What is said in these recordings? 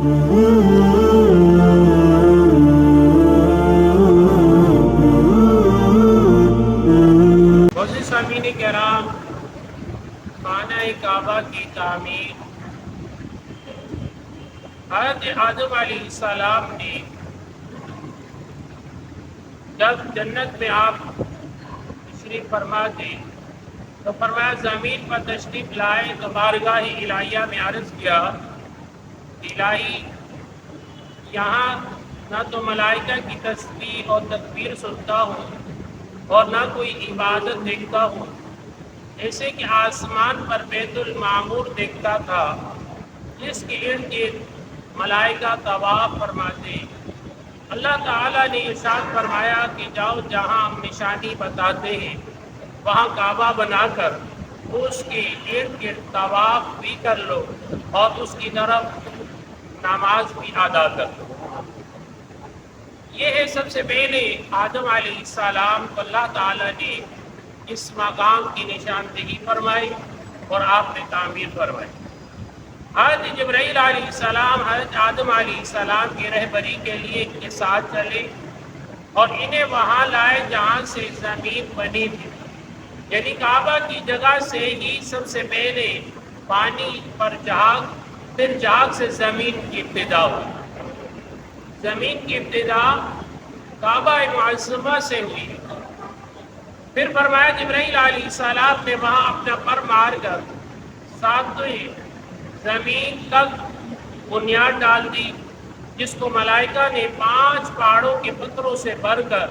معزز سامعین کرام، خانہ کعبہ کی تعمیر حضرت آدم علیہ السلام نے جب جنت میں آپ تشریف فرما تھے تو فرمایا زمین پر تشریف لائے تو بارگاہ الہیہ میں عرض کیا، الہی یہاں نہ تو ملائکہ کی تسبیح اور تکبیر سنتا ہوں اور نہ کوئی عبادت دیکھتا ہوں، جیسے کہ آسمان پر بیت المعمور دیکھتا تھا جس کے ارد گرد ملائکہ طواف فرماتے۔ اللہ تعالیٰ نے ارشاد فرمایا کہ جاؤ جہاں ہم نشانی بتاتے ہیں وہاں کعبہ بنا کر اس کے ارد گرد طواف بھی کر لو اور اس کی طرف نماز بھی ادا کر لو۔ یہ ہے سب سے پہلے آدم علیہ السلام کو اللہ تعالیٰ نے اس مقام کی نشاندہی فرمائی اور آپ نے تعمیر فرمائی۔ حضرت جبرائیل علیہ السلام حضرت آدم علیہ السلام کی رہبری کے لیے ان کے ساتھ چلے اور انہیں وہاں لائے جہاں سے زمین بنی تھی، یعنی کعبہ کی جگہ سے ہی سب سے پہلے پانی پر جھاگ، پھر جھاگ سے زمین کی ابتدا ہوئی۔ زمین کی ابتدا کعبہ معظمہ سے ہوئی، پھر فرمایا جبرائیل علیہ السلام نے وہاں اپنا پر مار کر ساتویں زمین تک بنیاد ڈال دی، جس کو ملائکہ نے 5 پہاڑوں کے پتھروں سے بھر کر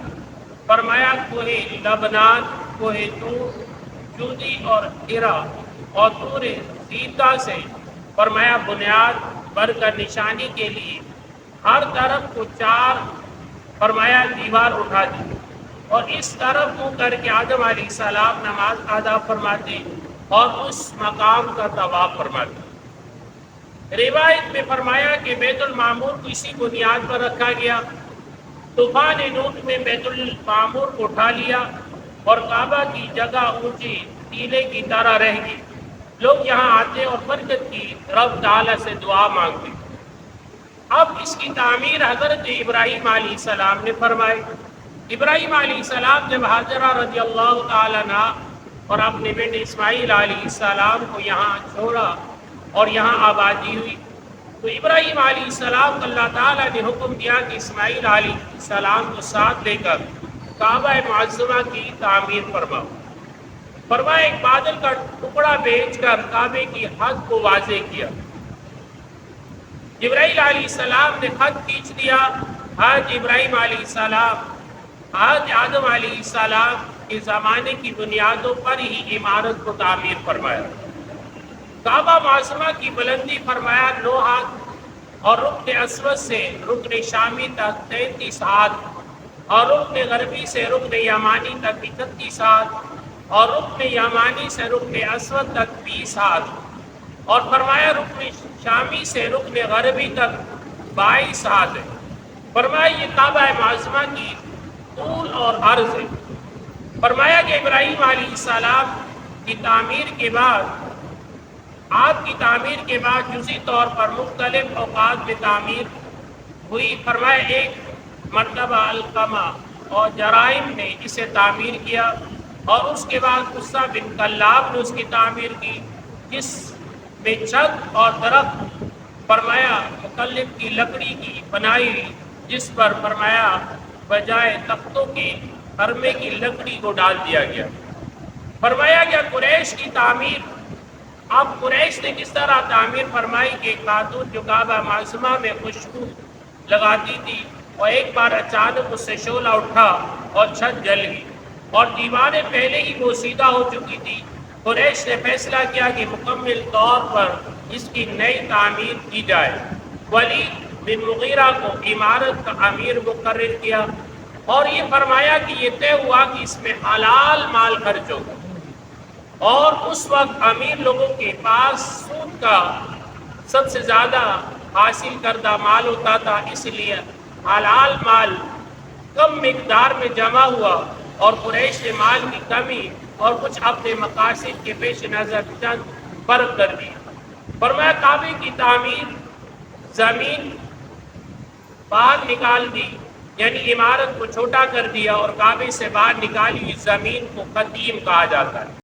فرمایا کوہ لبنان، کوہ طور، جودی اور ہیرا اور طور سیتا سے فرمایا بنیاد بھر کر نشانی کے لیے ہر طرف کو 4 فرمایا دیوار اٹھا دی اور اس طرف منہ کر کے آدم علیہ السلام نماز ادا فرماتے اور اس مقام کا طواف فرماتے۔ روایت میں فرمایا کہ بیت المعمور کو اسی بنیاد پر رکھا گیا۔ طوفان نوح میں بیت المعمور کو اٹھا لیا اور کعبہ کی جگہ اونچی ٹیلے کی طرح رہ گئی۔ لوگ یہاں آتے اور برکت کی رب تعالیٰ سے دعا مانگتے۔ اب اس کی تعمیر حضرت ابراہیم علیہ السلام نے فرمائی۔ ابراہیم علیہ السلام جب حاجرہ رضی اللہ تعالیٰ عنہ اور اپنے بیٹے اسماعیل علیہ السلام کو یہاں چھوڑا اور یہاں آبادی ہوئی تو ابراہیم علیہ السلام کو اللہ تعالیٰ نے حکم دیا کہ اسماعیل علیہ السلام کو ساتھ لے کر کعبہ معظمہ کی تعمیر فرماؤ۔ فرمایا ایک بادل کا ٹکڑا بھیج کر کعبے کی حد کو واضح کیا۔ جبرائیل علیہ السلام نے خط کھینچ دیا۔ حضرت ابراہیم علیہ السلام حضرت آدم علیہ السلام کے زمانے کی بنیادوں پر ہی عمارت کو تعمیر فرمایا۔ کعبہ معظمہ کی بلندی فرمایا 9 ہاتھ اور رکن اسود سے رکن شامی تک 33 ہاتھ اور رکن غربی سے رکن یمانی تک 31 ہاتھ اور رکن یمانی سے رکن اسود تک 20 ہاتھ اور فرمایا رکن شامی سے رکن غربی تک 22 ہاتھ ہے۔ فرمایا یہ کعبہ معظمہ کی طول اور عرض ہے۔ فرمایا کہ ابراہیم علیہ السلام کی تعمیر کے بعد آپ کی تعمیر کے بعد جزئی طور پر مختلف اوقات میں تعمیر ہوئی۔ فرمایا ایک مرتبہ علقمہ اور جرائم نے اسے تعمیر کیا اور اس کے بعد قصہ بن کلاب نے اس کی تعمیر کی، جس میں چھت اور درخت فرمایا مکلف کی لکڑی کی بنائی ہوئی، جس پر فرمایا بجائے تختوں کے خرمے کی لکڑی کو ڈال دیا گیا۔ فرمایا گیا قریش کی تعمیر۔ اب قریش نے کس طرح تعمیر فرمائی کہ ایک خاتون جو کعبہ معظمہ میں خوشبو لگاتی تھی اور ایک بار اچانک اس سے شعلہ اٹھا اور چھت جل گئی اور دیواریں پہلے ہی بوسیدہ ہو چکی تھی۔ قریش نے فیصلہ کیا کہ مکمل طور پر اس کی نئی تعمیر کی جائے۔ ولید بن مغیرہ کو عمارت کا امیر مقرر کیا اور یہ فرمایا کہ یہ طے ہوا کہ اس میں حلال مال خرچ ہوگا، اور اس وقت امیر لوگوں کے پاس سود کا سب سے زیادہ حاصل کردہ مال ہوتا تھا، اس لیے حلال مال کم مقدار میں جمع ہوا اور قریش نے مال کی کمی اور کچھ اپنے مقاصد کے پیش نظر چند فرق کر دی۔ فرمایا کعبے کی تعمیر زمین باہر نکال دی، یعنی عمارت کو چھوٹا کر دیا، اور کعبے سے باہر نکالی ہوئی زمین کو قدیم کہا جاتا ہے۔